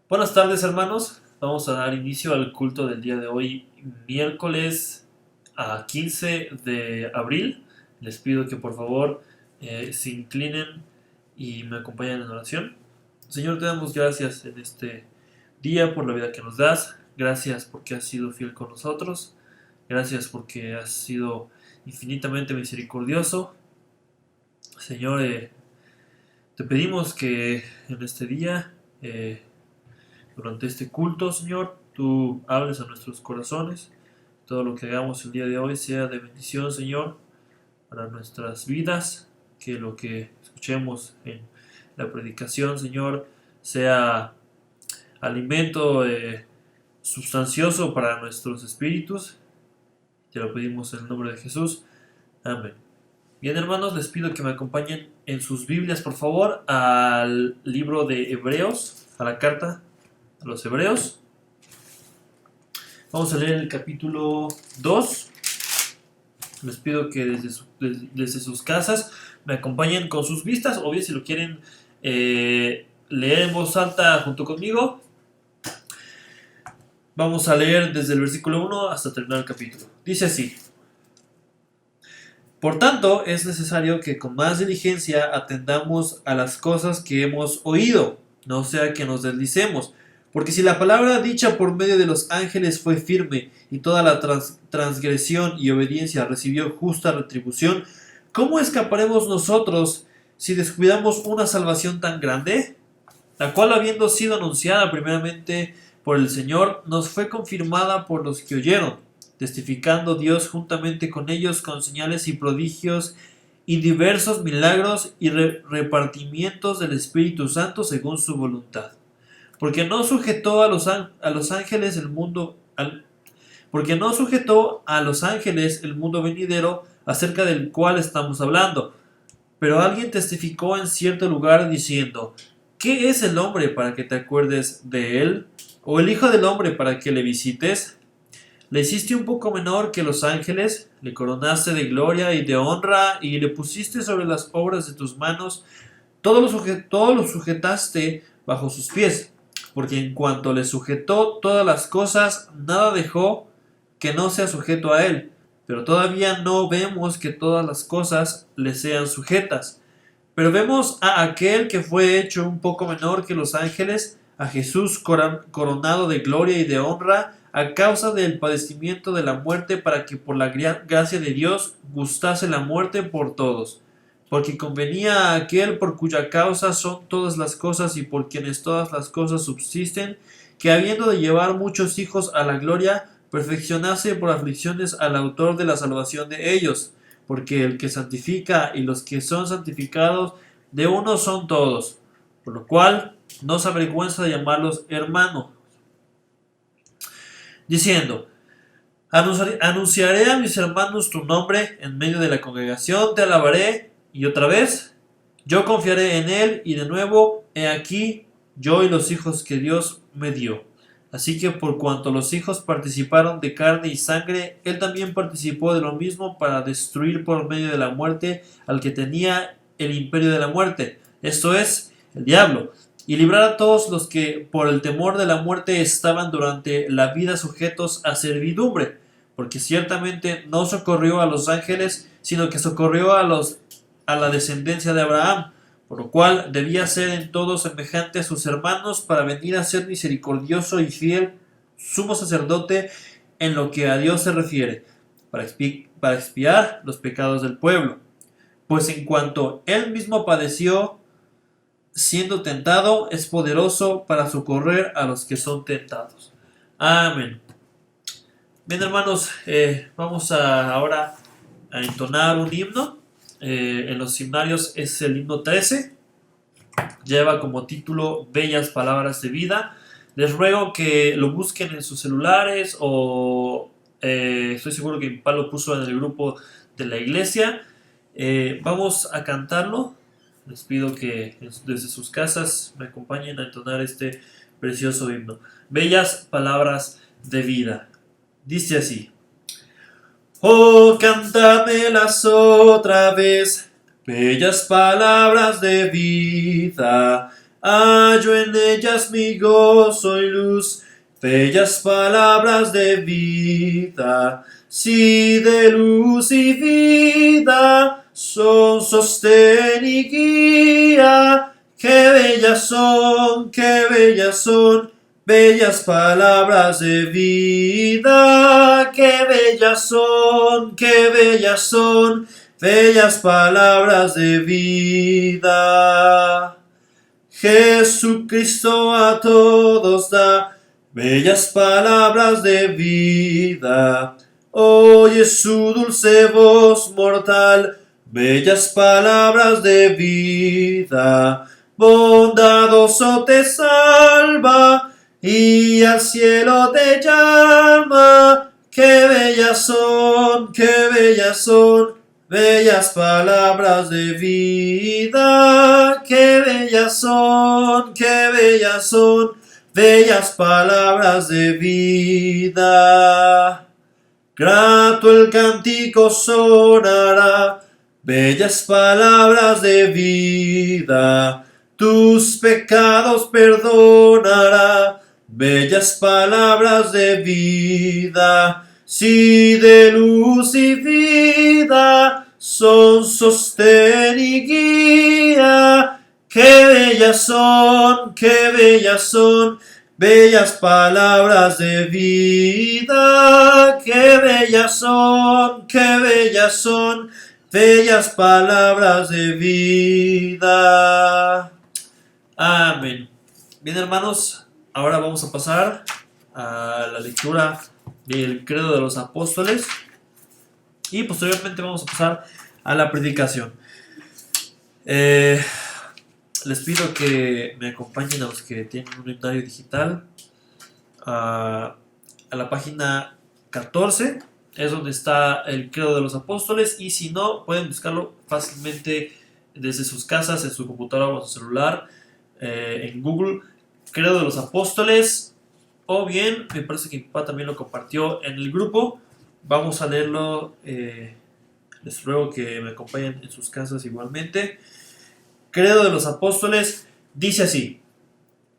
Buenas tardes, hermanos. Vamos a dar inicio al culto del día de hoy, miércoles a 15 de abril. Les pido que por favor se inclinen y me acompañen en oración. Señor, te damos gracias en este día por la vida que nos das. Gracias porque has sido fiel con nosotros. Gracias porque has sido infinitamente misericordioso. Señor, te pedimos que en este día durante este culto, Señor, tú hables a nuestros corazones. Todo lo que hagamos el día de hoy sea de bendición, Señor, para nuestras vidas. Que lo que escuchemos en la predicación, Señor, sea alimento sustancioso para nuestros espíritus. Te lo pedimos en el nombre de Jesús. Amén. Bien, hermanos, les pido que me acompañen en sus Biblias, por favor, al libro de Hebreos, a la carta a los Hebreos. Vamos a leer el capítulo 2. Les pido que desde sus casas me acompañen con sus vistas, o bien si lo quieren leer en voz alta junto conmigo. Vamos a leer desde el versículo 1 hasta terminar el capítulo. Dice así: Por tanto, es necesario que con más diligencia atendamos a las cosas que hemos oído, no sea que nos deslicemos. Porque si la palabra dicha por medio de los ángeles fue firme y toda la transgresión y obediencia recibió justa retribución, ¿cómo escaparemos nosotros si descuidamos una salvación tan grande? La cual, habiendo sido anunciada primeramente por el Señor, nos fue confirmada por los que oyeron, testificando Dios juntamente con ellos con señales y prodigios y diversos milagros y repartimientos del Espíritu Santo según su voluntad. Porque no sujetó a los ángeles el mundo porque no sujetó a los ángeles el mundo venidero acerca del cual estamos hablando. Pero alguien testificó en cierto lugar diciendo: ¿Qué es el hombre para que te acuerdes de él? ¿O el hijo del hombre para que le visites? Le hiciste un poco menor que los ángeles, le coronaste de gloria y de honra, y le pusiste sobre las obras de tus manos, todo lo sujetaste bajo sus pies, porque en cuanto le sujetó todas las cosas, nada dejó que no sea sujeto a él, pero todavía no vemos que todas las cosas le sean sujetas. Pero vemos a aquel que fue hecho un poco menor que los ángeles, a Jesús coronado de gloria y de honra, a causa del padecimiento de la muerte, para que por la gracia de Dios gustase la muerte por todos. Porque convenía a aquel por cuya causa son todas las cosas y por quienes todas las cosas subsisten, que habiendo de llevar muchos hijos a la gloria, perfeccionase por aflicciones al autor de la salvación de ellos. Porque el que santifica y los que son santificados de uno son todos, por lo cual no se avergüenza de llamarlos hermanos, diciendo: Anunciaré a mis hermanos tu nombre en medio de la congregación, te alabaré. Y otra vez, yo confiaré en él. Y de nuevo, he aquí, yo y los hijos que Dios me dio. Así que por cuanto los hijos participaron de carne y sangre, él también participó de lo mismo, para destruir por medio de la muerte al que tenía el imperio de la muerte, esto es, el diablo, y librar a todos los que por el temor de la muerte estaban durante la vida sujetos a servidumbre, porque ciertamente no socorrió a los ángeles, sino que socorrió a la descendencia de Abraham, por lo cual debía ser en todo semejante a sus hermanos, para venir a ser misericordioso y fiel sumo sacerdote en lo que a Dios se refiere, para expiar los pecados del pueblo. Pues en cuanto él mismo padeció siendo tentado, es poderoso para socorrer a los que son tentados. Amén. Bien, hermanos, vamos ahora a entonar un himno. En los himnarios es el himno 13. Lleva como título Bellas Palabras de Vida. Les ruego que lo busquen en sus celulares, o estoy seguro que mi papá lo puso en el grupo de la iglesia. Vamos a cantarlo. Les pido que desde sus casas me acompañen a entonar este precioso himno. Bellas Palabras de Vida. Dice así: Oh, cántamelas otra vez, bellas palabras de vida, hallo en ellas mi gozo y luz, bellas palabras de vida, sí, de luz y vida, son sostén y guía. Qué bellas son, bellas palabras de vida. Qué bellas son, bellas palabras de vida. Jesucristo a todos da bellas palabras de vida. Oye su dulce voz mortal, bellas palabras de vida. Bondadoso te salva y al cielo te llama. Qué bellas son, bellas palabras de vida. Qué bellas son, bellas palabras de vida. Grato el cántico sonará, bellas palabras de vida. Tus pecados perdonará, bellas palabras de vida. Sí, de luz y vida, son sostén y guía. Qué bellas son, bellas palabras de vida. Qué bellas son, bellas palabras de vida. Amén. Bien, hermanos, ahora vamos a pasar a la lectura del Credo de los Apóstoles y posteriormente vamos a pasar a la predicación. Les pido que me acompañen a los que tienen un inventario digital a la página 14, es donde está el Credo de los Apóstoles, y si no, pueden buscarlo fácilmente desde sus casas, en su computadora o su celular, en Google, Credo de los Apóstoles, o bien, me parece que mi papá también lo compartió en el grupo. Vamos a leerlo, les ruego que me acompañen en sus casas igualmente. Credo de los Apóstoles dice así: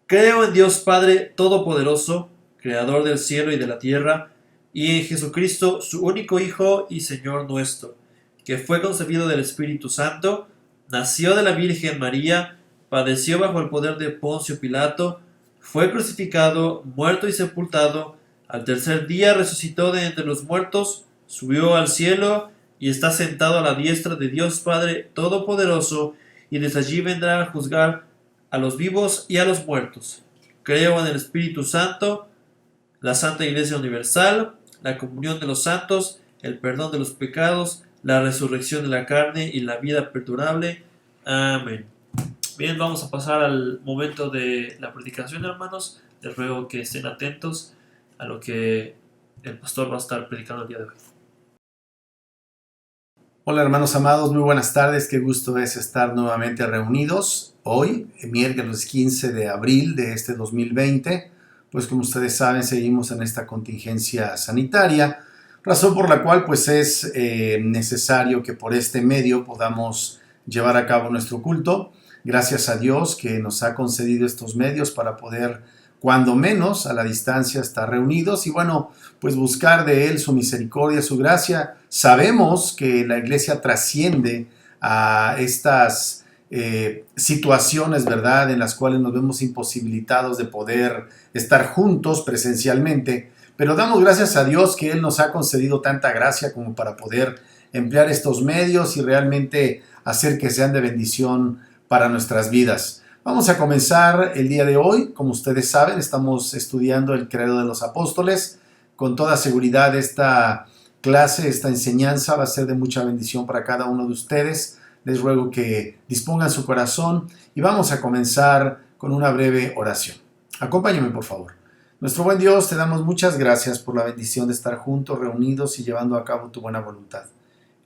creo en Dios Padre Todopoderoso, Creador del cielo y de la tierra, y en Jesucristo, su único Hijo y Señor nuestro, que fue concebido del Espíritu Santo, nació de la Virgen María, padeció bajo el poder de Poncio Pilato, fue crucificado, muerto y sepultado, al tercer día resucitó de entre los muertos, subió al cielo y está sentado a la diestra de Dios Padre Todopoderoso, y desde allí vendrá a juzgar a los vivos y a los muertos. Creo en el Espíritu Santo, la Santa Iglesia Universal, la comunión de los santos, el perdón de los pecados, la resurrección de la carne y la vida perdurable. Amén. Bien, vamos a pasar al momento de la predicación, hermanos. Les ruego que estén atentos a lo que el pastor va a estar predicando el día de hoy. Hola hermanos amados, muy buenas tardes, qué gusto es estar nuevamente reunidos hoy, miércoles 15 de abril de este 2020, pues como ustedes saben seguimos en esta contingencia sanitaria, razón por la cual pues es necesario que por este medio podamos llevar a cabo nuestro culto. Gracias a Dios que nos ha concedido estos medios para poder, cuando menos a la distancia, estar reunidos y bueno, pues buscar de Él su misericordia, su gracia. Sabemos que la iglesia trasciende a estas situaciones, ¿verdad?, en las cuales nos vemos imposibilitados de poder estar juntos presencialmente, pero damos gracias a Dios que Él nos ha concedido tanta gracia como para poder emplear estos medios y realmente hacer que sean de bendición para nuestras vidas. Vamos a comenzar el día de hoy. Como ustedes saben, estamos estudiando el Credo de los Apóstoles. Con toda seguridad esta clase, esta enseñanza va a ser de mucha bendición para cada uno de ustedes. Les ruego que dispongan su corazón y vamos a comenzar con una breve oración. Acompáñenme, por favor. Nuestro buen Dios, te damos muchas gracias por la bendición de estar juntos, reunidos y llevando a cabo tu buena voluntad.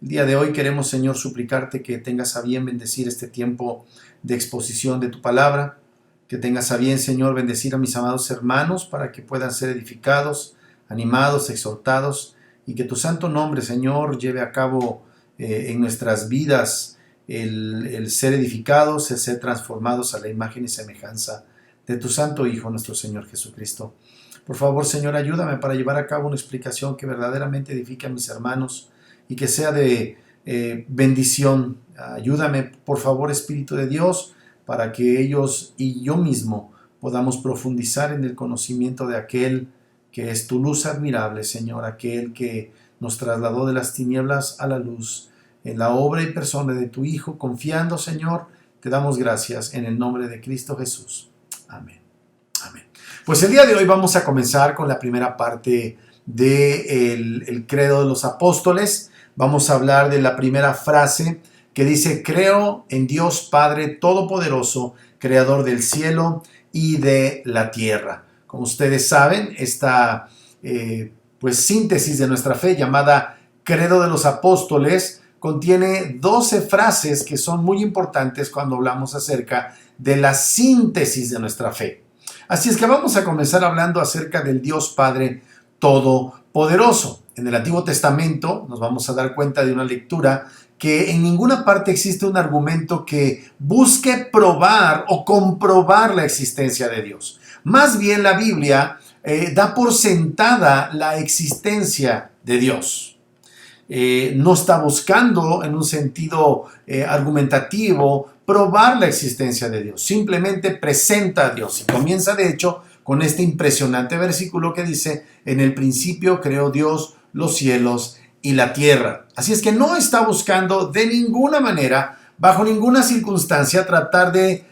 El día de hoy queremos, Señor, suplicarte que tengas a bien bendecir este tiempo de exposición de tu palabra, que tengas a bien, Señor, bendecir a mis amados hermanos para que puedan ser edificados, animados, exhortados, y que tu santo nombre, Señor, lleve a cabo en nuestras vidas el ser edificados, el ser transformados a la imagen y semejanza de tu Santo Hijo, nuestro Señor Jesucristo. Por favor, Señor, ayúdame para llevar a cabo una explicación que verdaderamente edifique a mis hermanos y que sea de bendición. Ayúdame, por favor, Espíritu de Dios, para que ellos y yo mismo podamos profundizar en el conocimiento de aquel que es tu luz admirable, Señor, aquel que nos trasladó de las tinieblas a la luz, en la obra y persona de tu Hijo, confiando, Señor, te damos gracias en el nombre de Cristo Jesús. Amén. Amén. Pues el día de hoy vamos a comenzar con la primera parte del credo de los apóstoles. Vamos a hablar de la primera frase que dice: creo en Dios Padre Todopoderoso, Creador del cielo y de la tierra. Como ustedes saben, esta síntesis de nuestra fe llamada Credo de los Apóstoles contiene 12 frases que son muy importantes cuando hablamos acerca de la síntesis de nuestra fe. Así es que vamos a comenzar hablando acerca del Dios Padre Todopoderoso. En el Antiguo Testamento nos vamos a dar cuenta de una lectura que en ninguna parte existe un argumento que busque probar o comprobar la existencia de Dios. Más bien la Biblia da por sentada la existencia de Dios. No está buscando en un sentido argumentativo probar la existencia de Dios. Simplemente presenta a Dios. Y comienza de hecho con este impresionante versículo que dice: en el principio creó Dios los cielos y la tierra. Así es que no está buscando de ninguna manera, bajo ninguna circunstancia, tratar de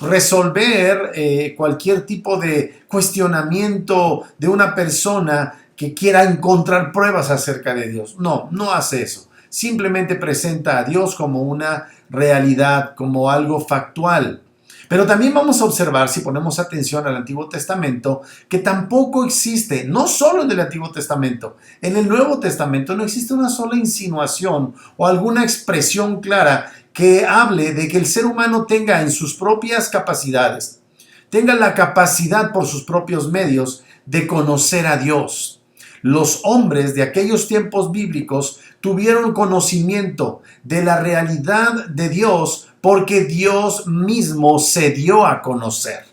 resolver cualquier tipo de cuestionamiento de una persona que quiera encontrar pruebas acerca de Dios. No, no hace eso. Simplemente presenta a Dios como una realidad, como algo factual. Pero también vamos a observar, si ponemos atención al Antiguo Testamento, que tampoco existe, no solo en el Antiguo Testamento, en el Nuevo Testamento no existe una sola insinuación o alguna expresión clara que hable de que el ser humano tenga en sus propias capacidades, tenga la capacidad por sus propios medios de conocer a Dios. Los hombres de aquellos tiempos bíblicos tuvieron conocimiento de la realidad de Dios porque Dios mismo se dio a conocer.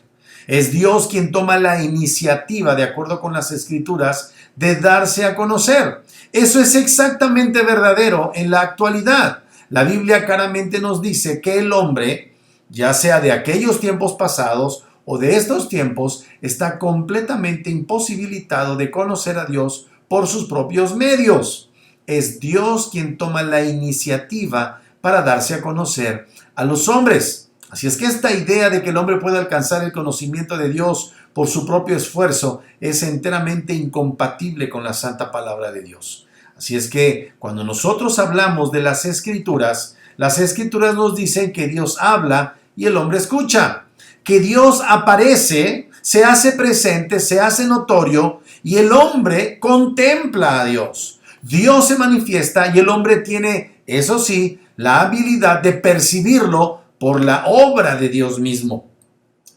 Es Dios quien toma la iniciativa, de acuerdo con las Escrituras, de darse a conocer. Eso es exactamente verdadero en la actualidad. La Biblia claramente nos dice que el hombre, ya sea de aquellos tiempos pasados o de estos tiempos, está completamente imposibilitado de conocer a Dios por sus propios medios. Es Dios quien toma la iniciativa para darse a conocer a los hombres. Así es que esta idea de que el hombre puede alcanzar el conocimiento de Dios por su propio esfuerzo es enteramente incompatible con la santa palabra de Dios. Así es que cuando nosotros hablamos de las Escrituras nos dicen que Dios habla y el hombre escucha, que Dios aparece, se hace presente, se hace notorio y el hombre contempla a Dios. Dios se manifiesta y el hombre tiene, eso sí, la habilidad de percibirlo por la obra de Dios mismo.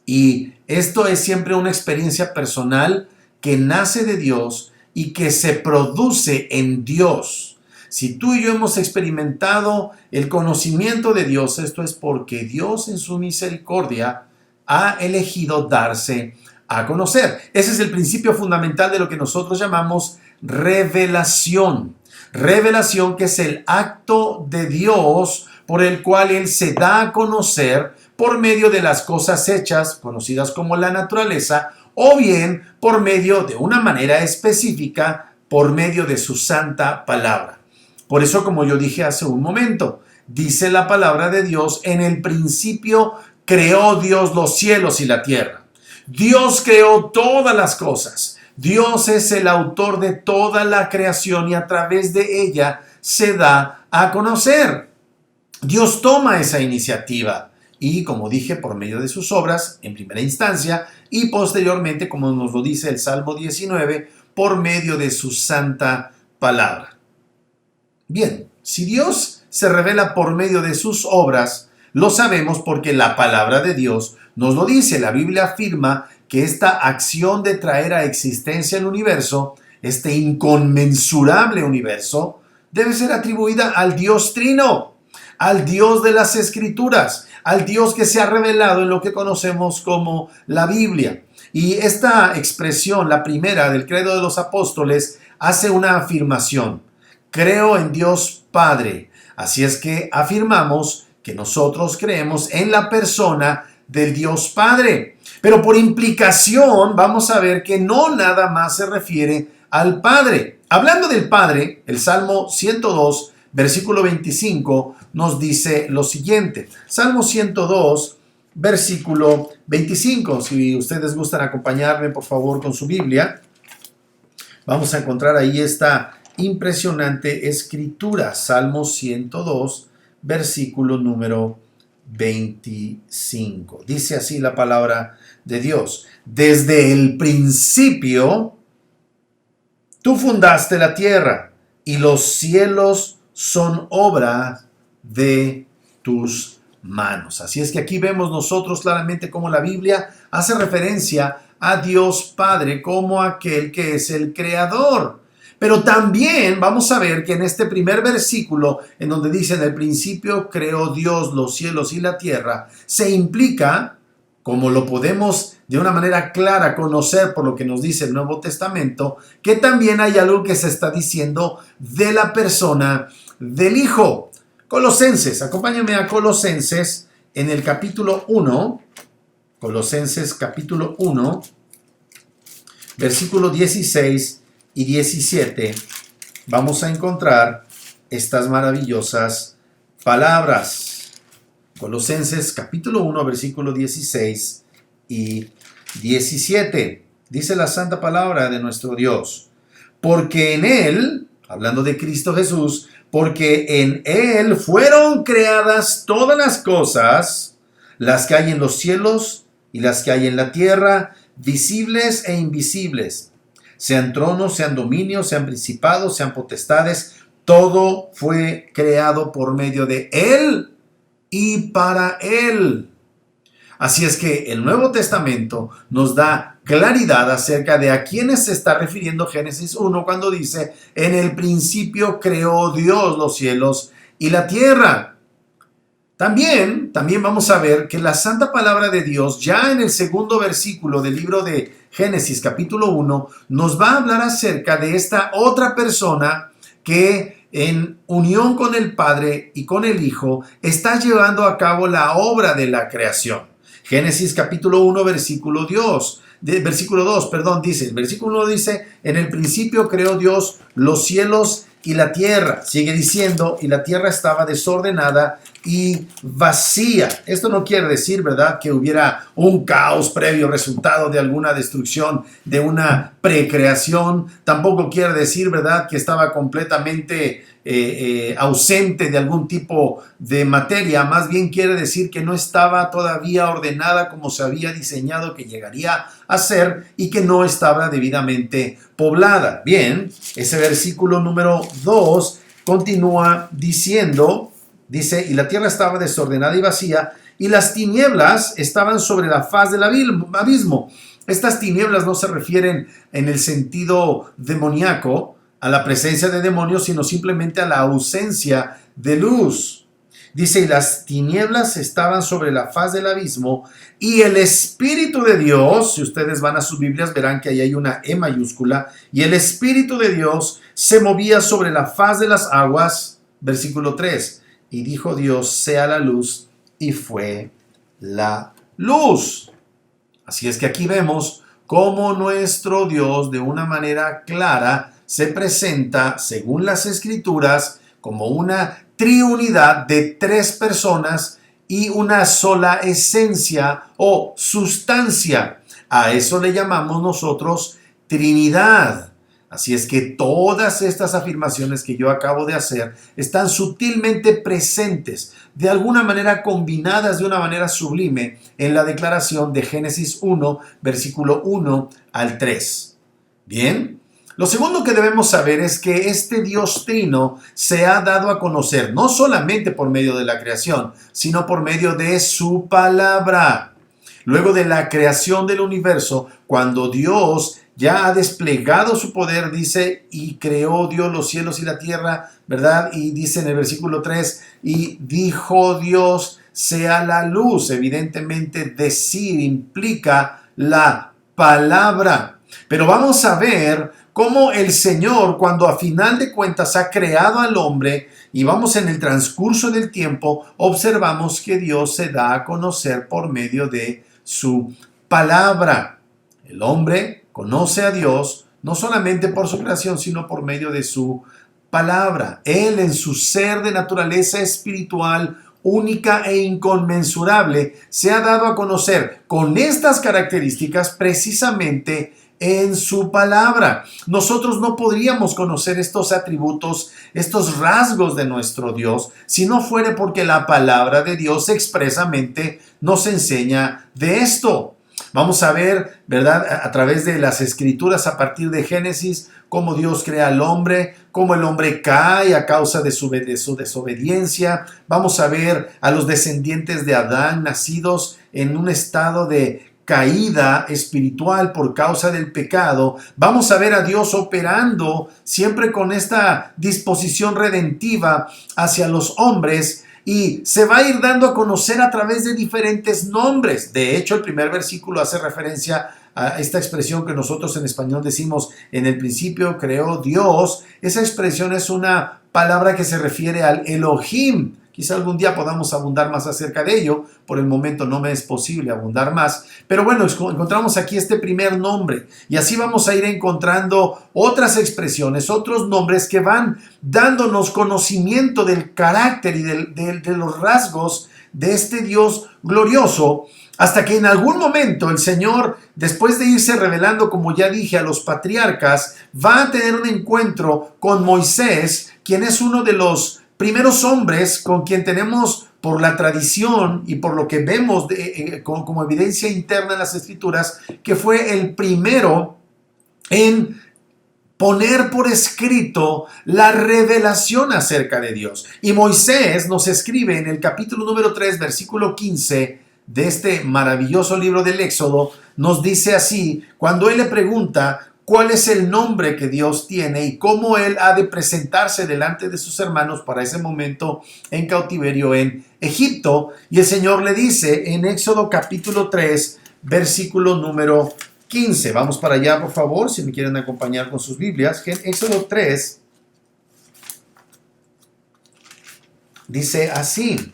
Y esto es siempre una experiencia personal que nace de Dios y que se produce en Dios. Si tú y yo hemos experimentado el conocimiento de Dios, esto es porque Dios en su misericordia ha elegido darse a conocer. Ese es el principio fundamental de lo que nosotros llamamos revelación. Revelación, que es el acto de Dios por el cual Él se da a conocer por medio de las cosas hechas, conocidas como la naturaleza, o bien por medio de una manera específica, por medio de su santa palabra. Por eso, como yo dije hace un momento, dice la palabra de Dios: en el principio creó Dios los cielos y la tierra. Dios creó todas las cosas. Dios es el autor de toda la creación y a través de ella se da a conocer. Dios toma esa iniciativa y, como dije, por medio de sus obras en primera instancia y posteriormente, como nos lo dice el Salmo 19, por medio de su santa palabra. Bien, si Dios se revela por medio de sus obras, lo sabemos porque la palabra de Dios nos lo dice. La Biblia afirma que esta acción de traer a existencia el universo, este inconmensurable universo, debe ser atribuida al Dios Trino. al Dios de las Escrituras, al Dios que se ha revelado en lo que conocemos como la Biblia. Y esta expresión, la primera del Credo de los Apóstoles, hace una afirmación: creo en Dios Padre. Así es que afirmamos que nosotros creemos en la persona del Dios Padre. Pero por implicación vamos a ver que no nada más se refiere al Padre. Hablando del Padre, el Salmo 102, versículo 25, nos dice lo siguiente. Salmo 102, versículo 25. Si ustedes gustan acompañarme, por favor, con su Biblia, vamos a encontrar ahí esta impresionante escritura. Salmo 102, versículo número 25. Dice así la palabra de Dios: desde el principio tú fundaste la tierra, y los cielos son obra de tus manos. Así es que aquí vemos nosotros claramente cómo la Biblia hace referencia a Dios Padre como aquel que es el creador. Pero también vamos a ver que en este primer versículo, en donde dice: en el principio creó Dios los cielos y la tierra, se implica, como lo podemos de una manera clara conocer por lo que nos dice el Nuevo Testamento, que también hay algo que se está diciendo de la persona del Hijo. Colosenses, acompáñame a Colosenses en el capítulo 1, Colosenses capítulo 1, versículo 16 y 17, vamos a encontrar estas maravillosas palabras. Colosenses capítulo 1, versículo 16 y 17. Dice la santa palabra de nuestro Dios: porque en Él, hablando de Cristo Jesús, porque en Él fueron creadas todas las cosas, las que hay en los cielos y las que hay en la tierra, visibles e invisibles, sean tronos, sean dominios, sean principados, sean potestades, todo fue creado por medio de Él y para Él. Así es que el Nuevo Testamento nos da claridad acerca de a quiénes se está refiriendo Génesis 1 cuando dice: en el principio creó Dios los cielos y la tierra. También vamos a ver que la santa palabra de Dios, ya en el segundo versículo del libro de Génesis capítulo 1, nos va a hablar acerca de esta otra persona que en unión con el Padre y con el Hijo está llevando a cabo la obra de la creación. Génesis capítulo 1, versículo 2, dice, el versículo 1 dice: en el principio creó Dios los cielos y la tierra. Sigue diciendo: y la tierra estaba desordenada y vacía. Esto no quiere decir, ¿verdad?, que hubiera un caos previo resultado de alguna destrucción, de una precreación. Tampoco quiere decir, ¿verdad?, que estaba completamente ausente de algún tipo de materia. Más bien quiere decir que no estaba todavía ordenada como se había diseñado que llegaría a ser, y que no estaba debidamente poblada. Bien, ese versículo número 2 continúa diciendo, dice: y la tierra estaba desordenada y vacía, y las tinieblas estaban sobre la faz del abismo. Estas tinieblas no se refieren en el sentido demoníaco a la presencia de demonios, sino simplemente a la ausencia de luz. Dice: y las tinieblas estaban sobre la faz del abismo, y el Espíritu de Dios, si ustedes van a sus Biblias verán que ahí hay una E mayúscula, y el Espíritu de Dios se movía sobre la faz de las aguas. Versículo 3. Y dijo Dios: sea la luz, y fue la luz. Así es que aquí vemos cómo nuestro Dios, de una manera clara, se presenta, según las Escrituras, como una triunidad de tres personas y una sola esencia o sustancia. A eso le llamamos nosotros Trinidad. Así es que todas estas afirmaciones que yo acabo de hacer están sutilmente presentes, de alguna manera combinadas de una manera sublime en la declaración de Génesis 1, versículo 1 al 3. Bien, lo segundo que debemos saber es que este Dios Trino se ha dado a conocer no solamente por medio de la creación, sino por medio de su palabra. Luego de la creación del universo, cuando Dios ya ha desplegado su poder, dice, y creó Dios los cielos y la tierra, ¿verdad? Y dice en el versículo 3, y dijo Dios, sea la luz. Evidentemente, decir implica la palabra. Pero vamos a ver cómo el Señor, cuando a final de cuentas ha creado al hombre, y vamos en el transcurso del tiempo, observamos que Dios se da a conocer por medio de su palabra. El hombre conoce a Dios no solamente por su creación, sino por medio de su palabra. Él, en su ser de naturaleza espiritual única e inconmensurable, se ha dado a conocer con estas características precisamente en su palabra. Nosotros no podríamos conocer estos atributos, estos rasgos de nuestro Dios, si no fuera porque la palabra de Dios expresamente nos enseña de esto. Vamos a ver, ¿verdad?, a través de las escrituras a partir de Génesis, cómo Dios crea al hombre, cómo el hombre cae a causa de su desobediencia. Vamos a ver a los descendientes de Adán nacidos en un estado de caída espiritual por causa del pecado. Vamos a ver a Dios operando siempre con esta disposición redentiva hacia los hombres, y se va a ir dando a conocer a través de diferentes nombres. De hecho, el primer versículo hace referencia a esta expresión que nosotros en español decimos, en el principio creó Dios. Esa expresión es una palabra que se refiere al Elohim. Quizá algún día podamos abundar más acerca de ello. Por el momento no me es posible abundar más. Pero bueno, encontramos aquí este primer nombre. Y así vamos a ir encontrando otras expresiones, otros nombres que van dándonos conocimiento del carácter y de los rasgos de este Dios glorioso. Hasta que en algún momento el Señor, después de irse revelando, como ya dije, a los patriarcas, va a tener un encuentro con Moisés, quien es uno de los primeros hombres con quien tenemos, por la tradición y por lo que vemos como evidencia interna en las Escrituras, que fue el primero en poner por escrito la revelación acerca de Dios. Y Moisés nos escribe en el capítulo número 3, versículo 15 de este maravilloso libro del Éxodo, nos dice así, cuando él le pregunta cuál es el nombre que Dios tiene y cómo él ha de presentarse delante de sus hermanos para ese momento en cautiverio en Egipto. Y el Señor le dice en Éxodo capítulo 3, versículo número 15. Vamos para allá, por favor, si me quieren acompañar con sus Biblias. En Éxodo 3 dice así.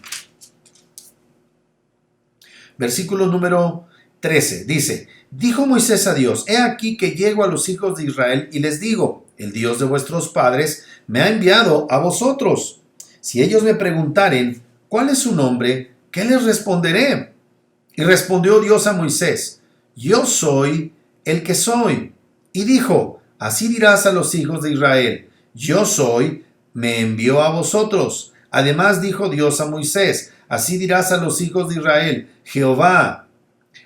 Versículo número 13 dice, dijo Moisés a Dios, he aquí que llego a los hijos de Israel y les digo, el Dios de vuestros padres me ha enviado a vosotros. Si ellos me preguntaren, ¿cuál es su nombre? ¿Qué les responderé? Y respondió Dios a Moisés, yo soy el que soy. Y dijo, así dirás a los hijos de Israel, yo soy, me envió a vosotros. Además dijo Dios a Moisés, así dirás a los hijos de Israel, Jehová,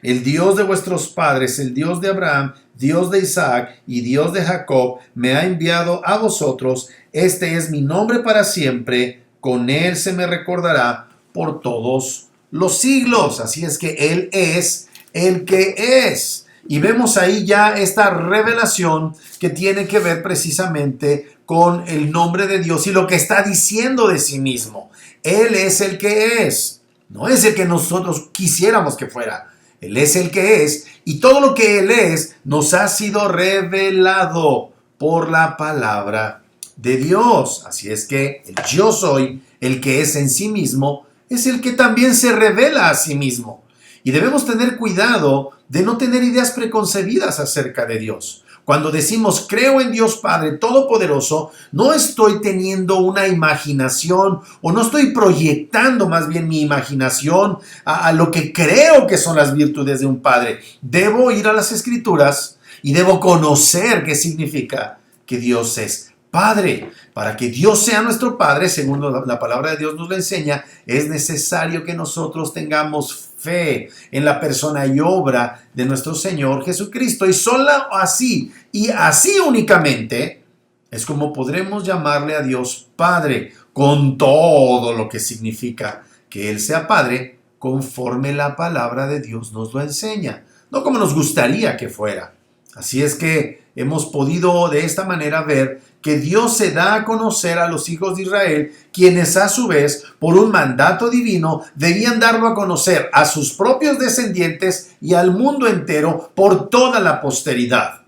el Dios de vuestros padres, el Dios de Abraham, Dios de Isaac y Dios de Jacob, me ha enviado a vosotros. Este es mi nombre para siempre, con él se me recordará por todos los siglos. Así es que él es el que es. Y vemos ahí ya esta revelación que tiene que ver precisamente con el nombre de Dios y lo que está diciendo de sí mismo. Él es el que es. No es el que nosotros quisiéramos que fuera. Él es el que es. Y todo lo que Él es nos ha sido revelado por la palabra de Dios. Así es que el yo soy, el que es en sí mismo, es el que también se revela a sí mismo. Y debemos tener cuidado de no tener ideas preconcebidas acerca de Dios. Cuando decimos creo en Dios Padre Todopoderoso, no estoy teniendo una imaginación o no estoy proyectando más bien mi imaginación a lo que creo que son las virtudes de un Padre. Debo ir a las Escrituras y debo conocer qué significa que Dios es Padre. Para que Dios sea nuestro Padre, según la palabra de Dios nos lo enseña, es necesario que nosotros tengamos fe en la persona y obra de nuestro Señor Jesucristo. Y solo así, y así únicamente, es como podremos llamarle a Dios Padre, con todo lo que significa que Él sea Padre, conforme la palabra de Dios nos lo enseña, no como nos gustaría que fuera. Así es que hemos podido de esta manera ver que Dios se da a conocer a los hijos de Israel, quienes a su vez, por un mandato divino, debían darlo a conocer a sus propios descendientes y al mundo entero por toda la posteridad.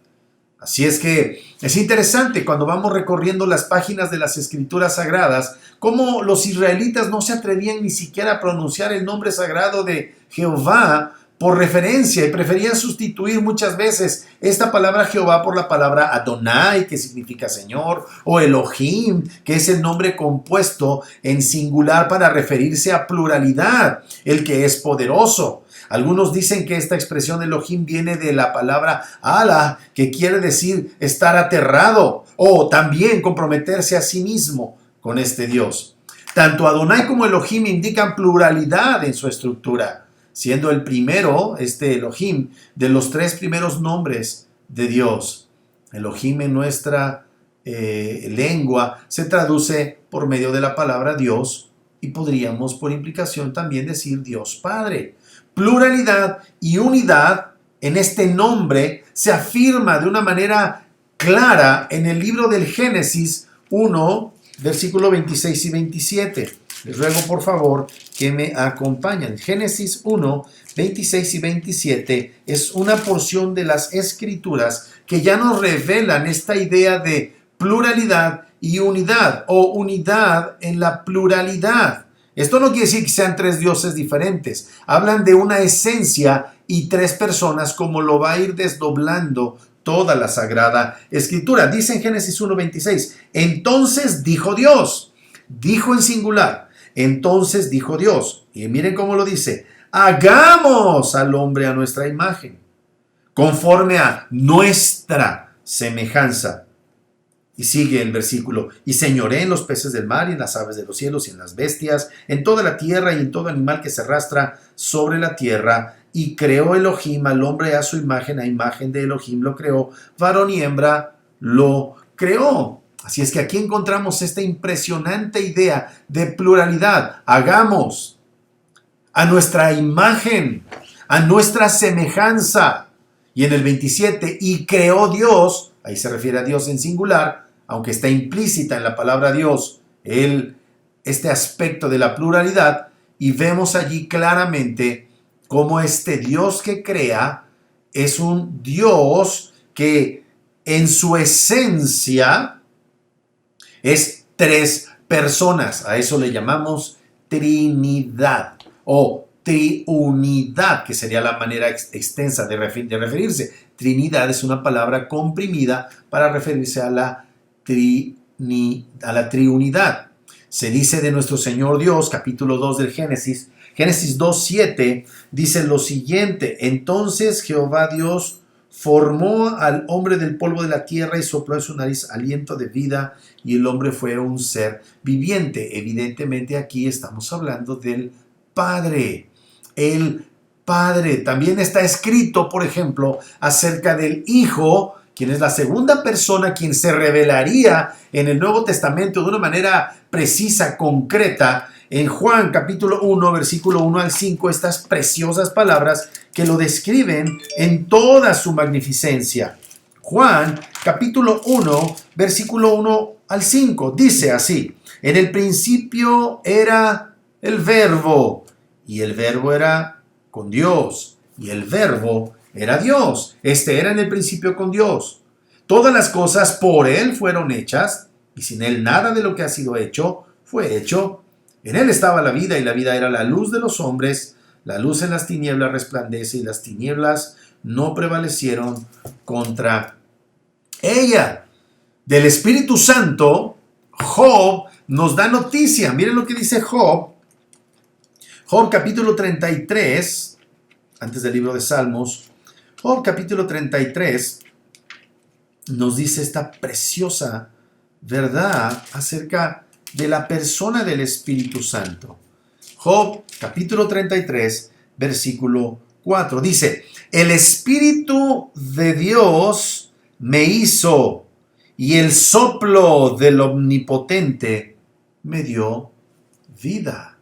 Así es que es interesante cuando vamos recorriendo las páginas de las Escrituras Sagradas, cómo los israelitas no se atrevían ni siquiera a pronunciar el nombre sagrado de Jehová por referencia y preferían sustituir muchas veces esta palabra Jehová por la palabra Adonai, que significa Señor, o Elohim, que es el nombre compuesto en singular para referirse a pluralidad, el que es poderoso. Algunos dicen que esta expresión Elohim viene de la palabra Allah, que quiere decir estar aterrado o también comprometerse a sí mismo con este Dios. Tanto Adonai como Elohim indican pluralidad en su estructura, siendo el primero, este Elohim, de los tres primeros nombres de Dios. Elohim en nuestra lengua se traduce por medio de la palabra Dios y podríamos por implicación también decir Dios Padre. Pluralidad y unidad en este nombre se afirma de una manera clara en el libro del Génesis 1, versículo 26 y 27. Les ruego por favor que me acompañen. Génesis 1, 26 y 27 es una porción de las Escrituras que ya nos revelan esta idea de pluralidad y unidad, o unidad en la pluralidad. Esto no quiere decir que sean tres dioses diferentes. Hablan de una esencia y tres personas, como lo va a ir desdoblando toda la Sagrada Escritura. Dice en Génesis 1, 26, entonces dijo Dios, dijo en singular, entonces dijo Dios, y miren cómo lo dice, hagamos al hombre a nuestra imagen, conforme a nuestra semejanza. Y sigue el versículo, y señoré en los peces del mar y en las aves de los cielos y en las bestias, en toda la tierra y en todo animal que se arrastra sobre la tierra. Y creó Elohim al hombre a su imagen, a imagen de Elohim lo creó, varón y hembra lo creó. Así es que aquí encontramos esta impresionante idea de pluralidad. Hagamos a nuestra imagen, a nuestra semejanza. Y en el 27, y creó Dios, ahí se refiere a Dios en singular, aunque está implícita en la palabra Dios este aspecto de la pluralidad, y vemos allí claramente cómo este Dios que crea es un Dios que en su esencia es tres personas. A eso le llamamos Trinidad o triunidad, que sería la manera extensa de referirse. Trinidad es una palabra comprimida para referirse a la triunidad. Se dice de nuestro Señor Dios, capítulo 2 del Génesis 2:7, dice lo siguiente: entonces Jehová Dios formó al hombre del polvo de la tierra y sopló en su nariz aliento de vida, y el hombre fue un ser viviente. Evidentemente aquí estamos hablando del Padre. El Padre. También está escrito, por ejemplo, acerca del Hijo, quien es la segunda persona, quien se revelaría en el Nuevo Testamento de una manera precisa, concreta. En Juan capítulo 1, versículo 1 al 5, estas preciosas palabras que lo describen en toda su magnificencia. Juan capítulo 1, versículo 1 al 5, dice así: en el principio era el Verbo, y el Verbo era con Dios, y el Verbo era Dios. Este era en el principio con Dios. Todas las cosas por Él fueron hechas, y sin Él nada de lo que ha sido hecho fue hecho. En Él estaba la vida, y la vida era la luz de los hombres. La luz en las tinieblas resplandece, y las tinieblas no prevalecieron contra ella. Del Espíritu Santo, Job nos da noticia. Miren lo que dice Job. Job capítulo 33, antes del libro de Salmos, Job capítulo 33 nos dice esta preciosa verdad acerca de la persona del Espíritu Santo. Job capítulo 33, versículo 4, dice: el Espíritu de Dios me hizo, y el soplo del Omnipotente me dio vida.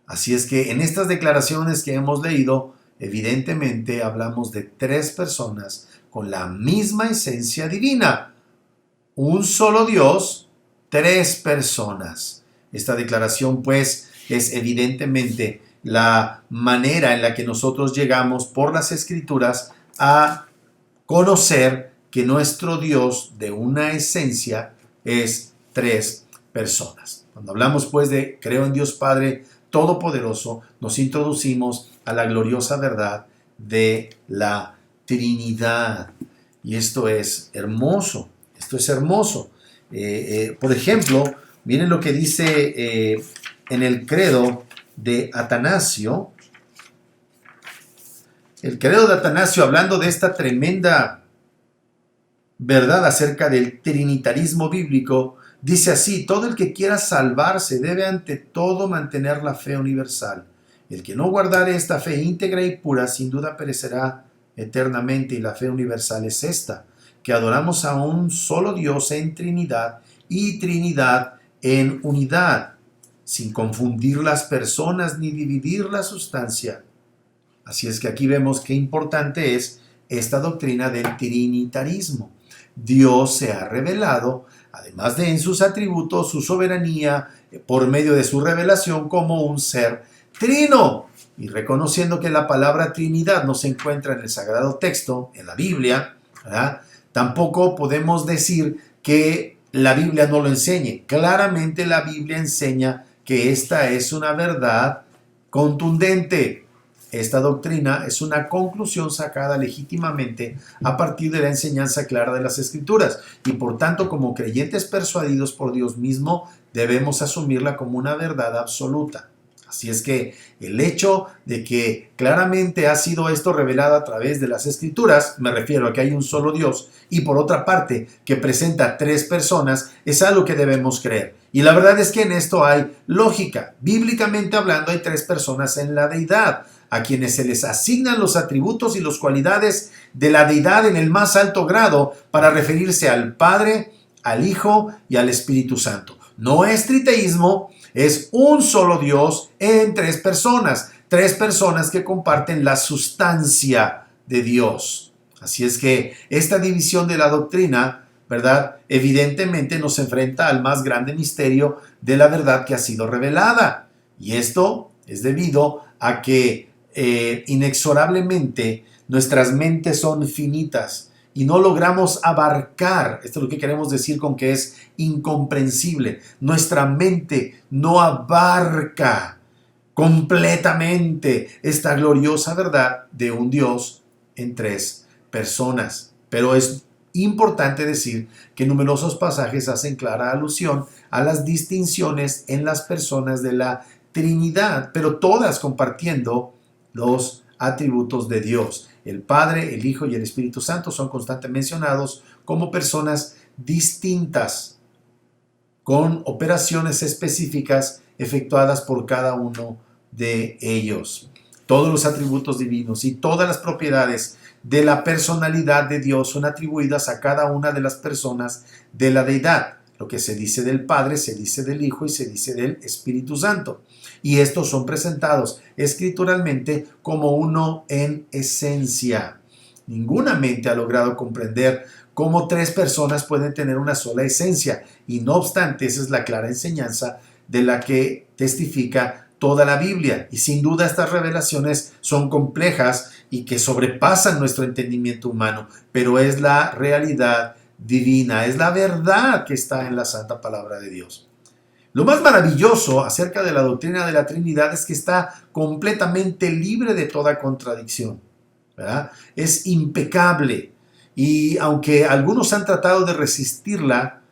Así es que en estas declaraciones que hemos leído, evidentemente hablamos de tres personas con la misma esencia divina. Un solo Dios, tres personas. Esta declaración, pues, es evidentemente la manera en la que nosotros llegamos por las Escrituras a conocer que nuestro Dios de una esencia es tres personas. Cuando hablamos, pues, de creo en Dios Padre Todopoderoso, nos introducimos a la gloriosa verdad de la Trinidad. Y esto es hermoso. Esto es hermoso. Por ejemplo, miren lo que dice en el credo de Atanasio. El credo de Atanasio, hablando de esta tremenda verdad acerca del trinitarismo bíblico, dice así: todo el que quiera salvarse debe ante todo mantener la fe universal. El que no guardare esta fe íntegra y pura, sin duda perecerá eternamente, y la fe universal es esta: que adoramos a un solo Dios en Trinidad y Trinidad en unidad, sin confundir las personas ni dividir la sustancia. Así es que aquí vemos qué importante es esta doctrina del trinitarismo. Dios se ha revelado, además de en sus atributos, su soberanía, por medio de su revelación, como un ser trino. Y reconociendo que la palabra Trinidad no se encuentra en el Sagrado Texto, en la Biblia, ¿verdad?, tampoco podemos decir que la Biblia no lo enseñe. Claramente la Biblia enseña que esta es una verdad contundente. Esta doctrina es una conclusión sacada legítimamente a partir de la enseñanza clara de las Escrituras, y por tanto, como creyentes persuadidos por Dios mismo, debemos asumirla como una verdad absoluta. Así es que el hecho de que claramente ha sido esto revelado a través de las Escrituras, me refiero a que hay un solo Dios, y por otra parte que presenta tres personas, es algo que debemos creer. Y la verdad es que en esto hay lógica. Bíblicamente hablando, hay tres personas en la deidad, a quienes se les asignan los atributos y las cualidades de la deidad en el más alto grado para referirse al Padre, al Hijo y al Espíritu Santo. No es triteísmo, es un solo Dios en tres personas que comparten la sustancia de Dios. Así es que esta división de la doctrina, ¿verdad?, evidentemente nos enfrenta al más grande misterio de la verdad que ha sido revelada. Y esto es debido a que inexorablemente nuestras mentes son finitas y no logramos abarcar, esto es lo que queremos decir con que es incomprensible. Nuestra mente no abarca completamente esta gloriosa verdad de un Dios en tres personas. Pero es importante decir que numerosos pasajes hacen clara alusión a las distinciones en las personas de la Trinidad, pero todas compartiendo los atributos de Dios. El Padre, el Hijo y el Espíritu Santo son constantemente mencionados como personas distintas, con operaciones específicas efectuadas por cada uno de ellos. Todos los atributos divinos y todas las propiedades de la personalidad de Dios son atribuidas a cada una de las personas de la deidad. Lo que se dice del Padre, se dice del Hijo y se dice del Espíritu Santo. Y estos son presentados escrituralmente como uno en esencia. Ninguna mente ha logrado comprender cómo tres personas pueden tener una sola esencia. Y no obstante, esa es la clara enseñanza de la que testifica toda la Biblia. Y sin duda estas revelaciones son complejas y que sobrepasan nuestro entendimiento humano. Pero es la realidad divina, es la verdad que está en la santa palabra de Dios. Lo más maravilloso acerca de la doctrina de la Trinidad es que está completamente libre de toda contradicción, ¿verdad? Es impecable, y aunque algunos han tratado de resistirla,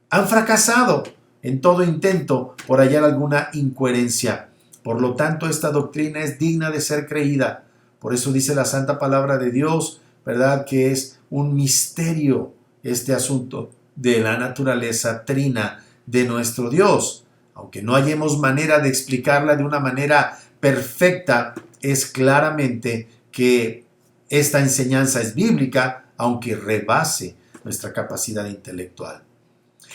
han fracasado en todo intento por hallar alguna incoherencia. Por lo tanto, esta doctrina es digna de ser creída. Por eso dice la santa palabra de Dios, ¿verdad?, que es un misterio este asunto de la naturaleza trina de nuestro Dios. Aunque no hallemos manera de explicarla de una manera perfecta, es claramente que esta enseñanza es bíblica, aunque rebase nuestra capacidad intelectual.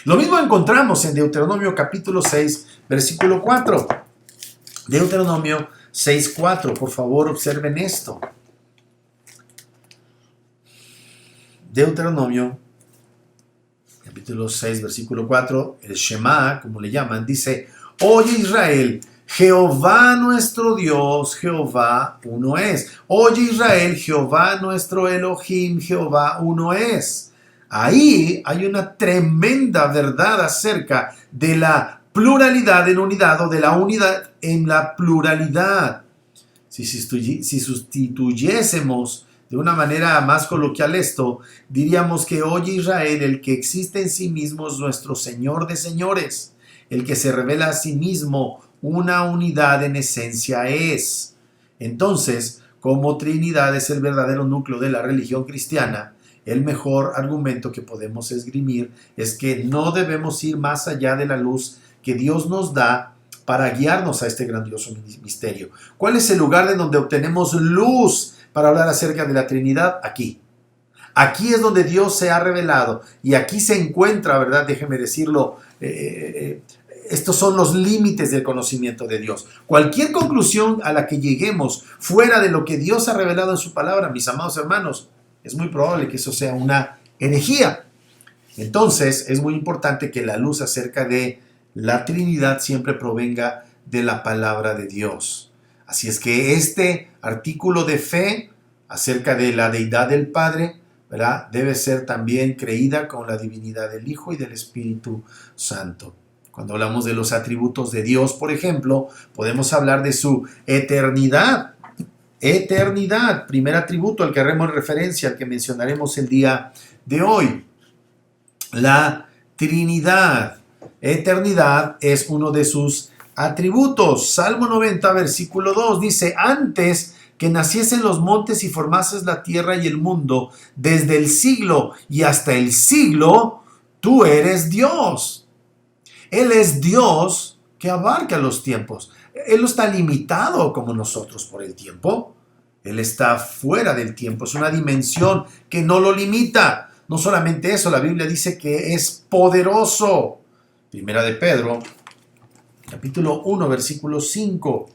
Lo mismo encontramos en Deuteronomio capítulo 6, versículo 4. Deuteronomio 6:4, por favor observen esto. Deuteronomio capítulo 6, versículo 4, el Shema, como le llaman, dice: Oye Israel, Jehová nuestro Dios, Jehová uno es. Oye Israel, Jehová nuestro Elohim, Jehová uno es. Ahí hay una tremenda verdad acerca de la pluralidad en unidad o de la unidad en la pluralidad. Si sustituyésemos de una manera más coloquial esto, diríamos que oye Israel, el que existe en sí mismo es nuestro Señor de señores, el que se revela a sí mismo, una unidad en esencia es. Entonces, como Trinidad es el verdadero núcleo de la religión cristiana, el mejor argumento que podemos esgrimir es que no debemos ir más allá de la luz que Dios nos da para guiarnos a este grandioso misterio. ¿Cuál es el lugar de donde obtenemos luz para hablar acerca de la Trinidad? Aquí. Aquí es donde Dios se ha revelado y aquí se encuentra, ¿verdad? Déjeme decirlo, estos son los límites del conocimiento de Dios. Cualquier conclusión a la que lleguemos fuera de lo que Dios ha revelado en su palabra, mis amados hermanos, es muy probable que eso sea una herejía. Entonces, es muy importante que la luz acerca de la Trinidad siempre provenga de la palabra de Dios. Así es que este artículo de fe acerca de la deidad del Padre, ¿verdad?, debe ser también creída con la divinidad del Hijo y del Espíritu Santo. Cuando hablamos de los atributos de Dios, por ejemplo, podemos hablar de su eternidad. Eternidad, primer atributo al que haremos referencia, al que mencionaremos el día de hoy. La Trinidad. Eternidad es uno de sus atributos. Salmo 90, versículo 2 dice: antes que naciesen los montes y formases la tierra y el mundo, desde el siglo y hasta el siglo, tú eres Dios. Él es Dios que abarca los tiempos. Él no está limitado como nosotros por el tiempo. Él está fuera del tiempo. Es una dimensión que no lo limita. No solamente eso, la Biblia dice que es poderoso. Primera de Pedro, capítulo 1, versículo 5.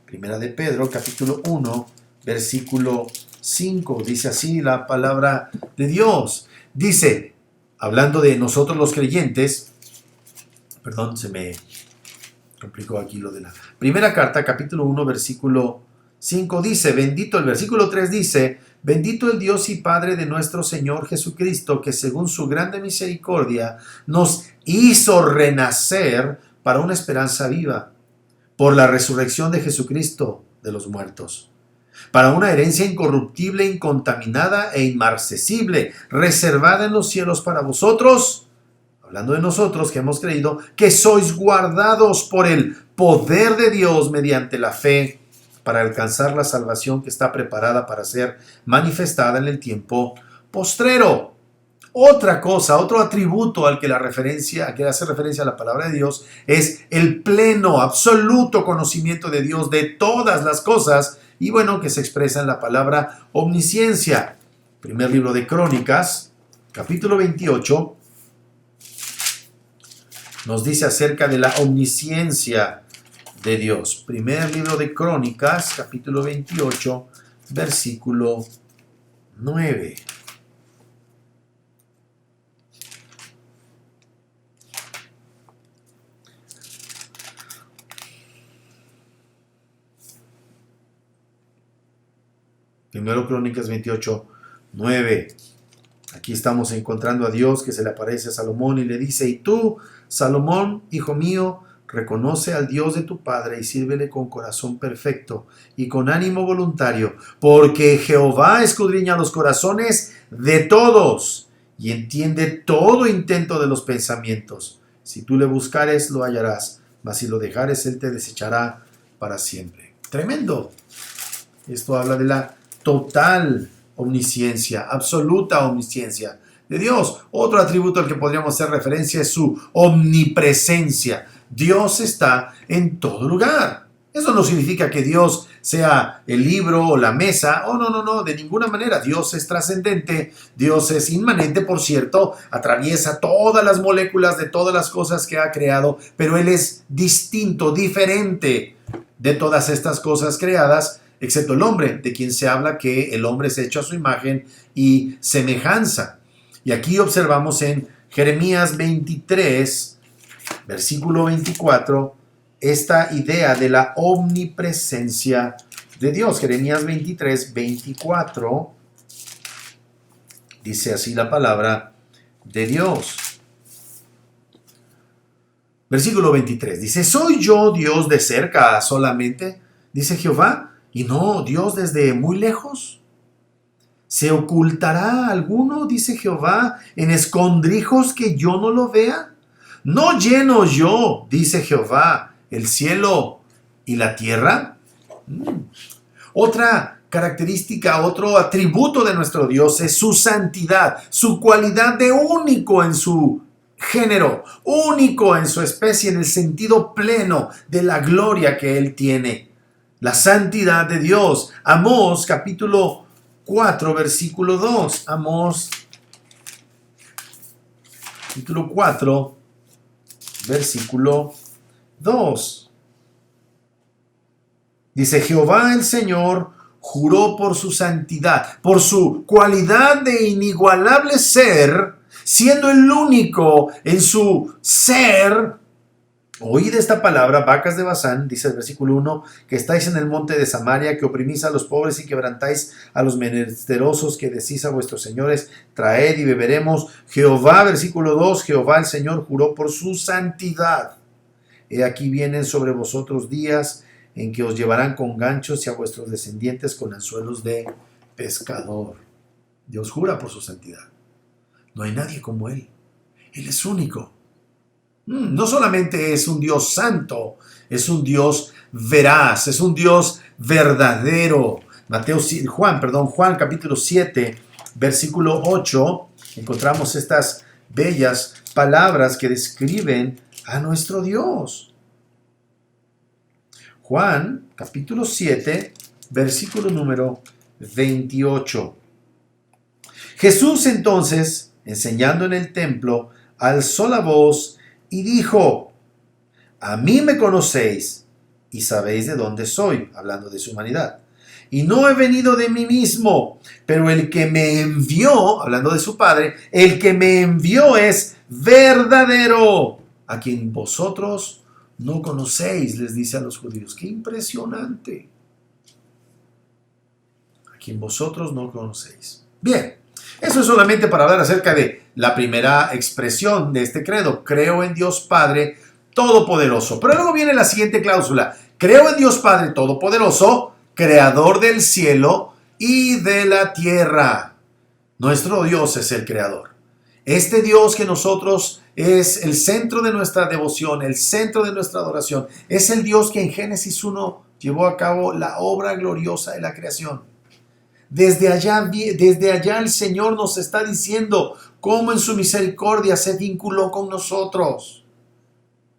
Primera de Pedro, capítulo 1, versículo 5. Dice así la palabra de Dios. Dice, hablando de nosotros los creyentes, perdón, se me complicó aquí lo de la primera carta, capítulo 1, versículo 5 dice, bendito, el versículo 3 dice, bendito el Dios y Padre de nuestro Señor Jesucristo, que según su grande misericordia nos hizo renacer para una esperanza viva, por la resurrección de Jesucristo de los muertos, para una herencia incorruptible, incontaminada e inmarcesible, reservada en los cielos para vosotros, hablando de nosotros que hemos creído, que sois guardados por el poder de Dios mediante la fe, para alcanzar la salvación que está preparada para ser manifestada en el tiempo postrero. Otra cosa, otro atributo al que hace referencia a la palabra de Dios es el pleno, absoluto conocimiento de Dios de todas las cosas, y bueno, que se expresa en la palabra omnisciencia. Primer libro de Crónicas, capítulo 28, nos dice acerca de la omnisciencia de Dios. Primer libro de Crónicas, capítulo 28, versículo 9. Primero Crónicas 28, 9. Aquí estamos encontrando a Dios que se le aparece a Salomón y le dice, y tú, Salomón, hijo mío, reconoce al Dios de tu Padre y sírvele con corazón perfecto y con ánimo voluntario, porque Jehová escudriña los corazones de todos y entiende todo intento de los pensamientos. Si tú le buscares, lo hallarás, mas si lo dejares, él te desechará para siempre. Tremendo. Esto habla de la total omnisciencia, absoluta omnisciencia de Dios. Otro atributo al que podríamos hacer referencia es su omnipresencia. Dios está en todo lugar. Eso no significa que Dios sea el libro o la mesa. Oh, no, de ninguna manera. Dios es trascendente, Dios es inmanente, por cierto, atraviesa todas las moléculas de todas las cosas que ha creado, pero Él es distinto, diferente. de todas estas cosas creadas, excepto el hombre, de quien se habla que el hombre es hecho a su imagen y semejanza. Y aquí observamos en Jeremías 23, versículo 24, esta idea de la omnipresencia de Dios. Jeremías 23, 24, dice así la palabra de Dios. Versículo 23, dice, ¿soy yo Dios de cerca solamente? Dice Jehová, y no Dios desde muy lejos. ¿Se ocultará alguno, dice Jehová, en escondrijos que yo no lo vea? ¿No lleno yo, dice Jehová, el cielo y la tierra? Otra característica, otro atributo de nuestro Dios es su santidad, su cualidad de único en su género, único en su especie, en el sentido pleno de la gloria que Él tiene. La santidad de Dios. Amós capítulo 4, versículo 2. Amós capítulo 4, versículo 2. Dice, Jehová el Señor juró por su santidad, por su cualidad de inigualable ser, siendo el único en su ser. Oíd esta palabra, vacas de Basán, dice el versículo 1, que estáis en el monte de Samaria, que oprimís a los pobres y quebrantáis a los menesterosos, que decís a vuestros señores, traed y beberemos. Jehová, versículo 2, Jehová el Señor juró por su santidad. He aquí vienen sobre vosotros días en que os llevarán con ganchos y a vuestros descendientes con anzuelos de pescador. Dios jura por su santidad. No hay nadie como Él. Él es único. No solamente es un Dios santo, es un Dios veraz, es un Dios verdadero. Juan capítulo 7, versículo 8, encontramos estas bellas palabras que describen a nuestro Dios. Juan capítulo 7, versículo número 28. Jesús entonces, enseñando en el templo, alzó la voz y dijo, a mí me conocéis y sabéis de dónde soy, hablando de su humanidad. Y no he venido de mí mismo, pero el que me envió, hablando de su Padre, el que me envió es verdadero, a quien vosotros no conocéis, les dice a los judíos. ¡Qué impresionante! A quien vosotros no conocéis. Bien, eso es solamente para hablar acerca de la primera expresión de este credo. Creo en Dios Padre Todopoderoso. Pero luego viene la siguiente cláusula. Creo en Dios Padre Todopoderoso, Creador del cielo y de la tierra. Nuestro Dios es el Creador. Este Dios que nosotros es el centro de nuestra devoción, el centro de nuestra adoración, es el Dios que en Génesis 1 llevó a cabo la obra gloriosa de la creación. Desde allá el Señor nos está diciendo cómo en su misericordia se vinculó con nosotros.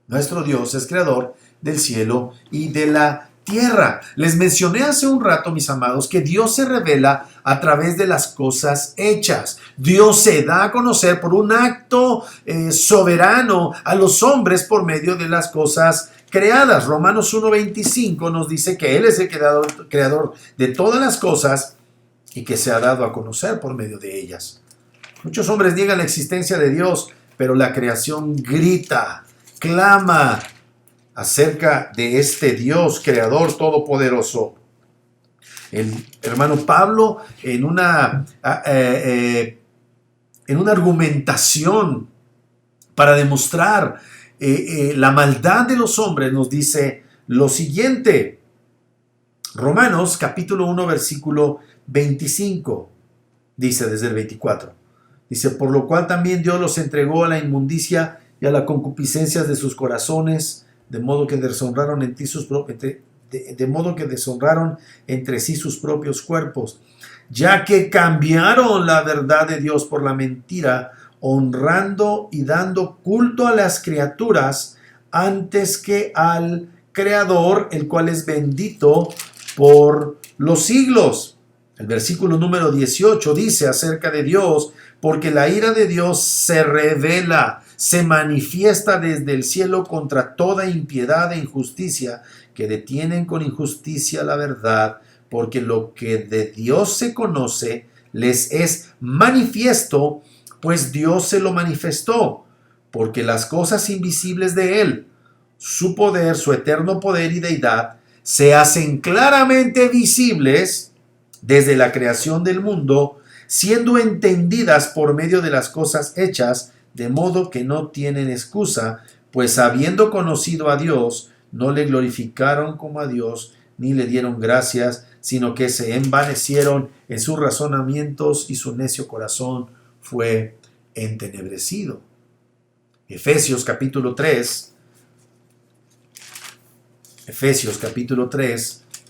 Nuestro Dios es creador del cielo y de la tierra. Les mencioné hace un rato, mis amados, que Dios se revela a través de las cosas hechas. Dios se da a conocer por un acto soberano a los hombres por medio de las cosas creadas. Romanos 1:25 nos dice que Él es el creador de todas las cosas y que se ha dado a conocer por medio de ellas. Muchos hombres niegan la existencia de Dios, pero la creación grita, clama acerca de este Dios creador todopoderoso. El hermano Pablo, en una argumentación para demostrar la maldad de los hombres, nos dice lo siguiente. Romanos capítulo 1 versículo 25, dice desde el 24. Dice, por lo cual también Dios los entregó a la inmundicia y a la concupiscencia de sus corazones, de modo que deshonraron entre sí sus propios cuerpos, ya que cambiaron la verdad de Dios por la mentira, honrando y dando culto a las criaturas antes que al Creador, el cual es bendito por los siglos. El versículo número 18 dice acerca de Dios, porque la ira de Dios se revela se manifiesta desde el cielo contra toda impiedad e injusticia, que detienen con injusticia la verdad, porque lo que de Dios se conoce les es manifiesto, pues Dios se lo manifestó, porque las cosas invisibles de Él, su poder, su eterno poder y deidad, se hacen claramente visibles desde la creación del mundo, siendo entendidas por medio de las cosas hechas, de modo que no tienen excusa, pues habiendo conocido a Dios, no le glorificaron como a Dios, ni le dieron gracias, sino que se envanecieron en sus razonamientos y su necio corazón fue entenebrecido. Efesios capítulo 3,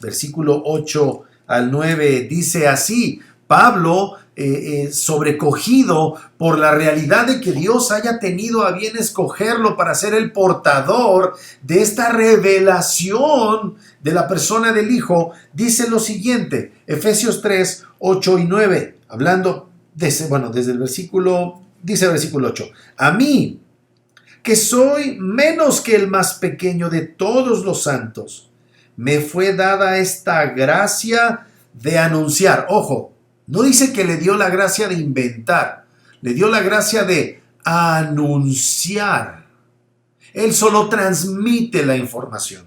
versículo 8 al 9, dice así: Pablo, sobrecogido por la realidad de que Dios haya tenido a bien escogerlo para ser el portador de esta revelación de la persona del Hijo, dice lo siguiente, Efesios 3, 8 y 9, hablando desde el versículo, dice el versículo 8, a mí, que soy menos que el más pequeño de todos los santos, me fue dada esta gracia de anunciar. Ojo, no dice que le dio la gracia de inventar, le dio la gracia de anunciar. Él solo transmite la información.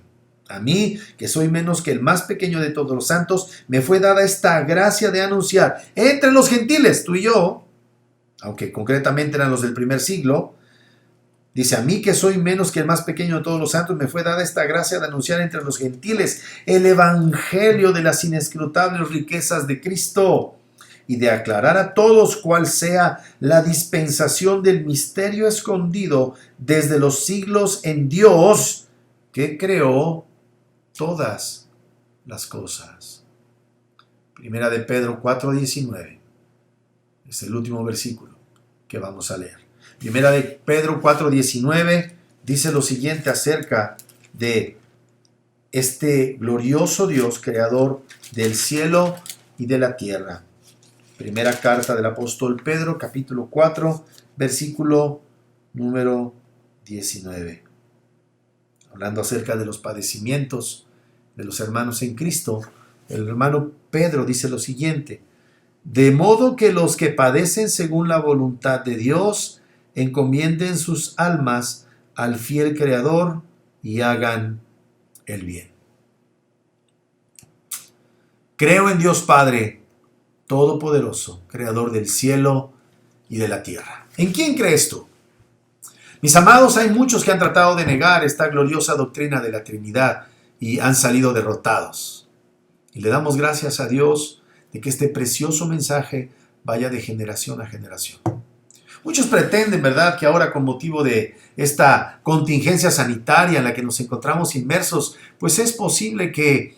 A mí, que soy menos que el más pequeño de todos los santos, me fue dada esta gracia de anunciar entre los gentiles, tú y yo, aunque concretamente eran los del primer siglo. Dice, a mí que soy menos que el más pequeño de todos los santos, me fue dada esta gracia de anunciar entre los gentiles el evangelio de las inescrutables riquezas de Cristo y de aclarar a todos cuál sea la dispensación del misterio escondido desde los siglos en Dios que creó todas las cosas. Primera de Pedro 4:19 es el último versículo que vamos a leer. Primera de Pedro 4:19 dice lo siguiente acerca de este glorioso Dios, creador del cielo y de la tierra. Primera carta del apóstol Pedro, capítulo 4, versículo número 19. Hablando acerca de los padecimientos de los hermanos en Cristo, el hermano Pedro dice lo siguiente: de modo que los que padecen según la voluntad de Dios encomienden sus almas al fiel Creador y hagan el bien. Creo en Dios Padre Todopoderoso, Creador del cielo y de la tierra. ¿En quién crees tú? Mis amados, hay muchos que han tratado de negar esta gloriosa doctrina de la Trinidad y han salido derrotados. Y le damos gracias a Dios de que este precioso mensaje vaya de generación a generación. Muchos pretenden, ¿verdad?, que ahora con motivo de esta contingencia sanitaria en la que nos encontramos inmersos, pues es posible que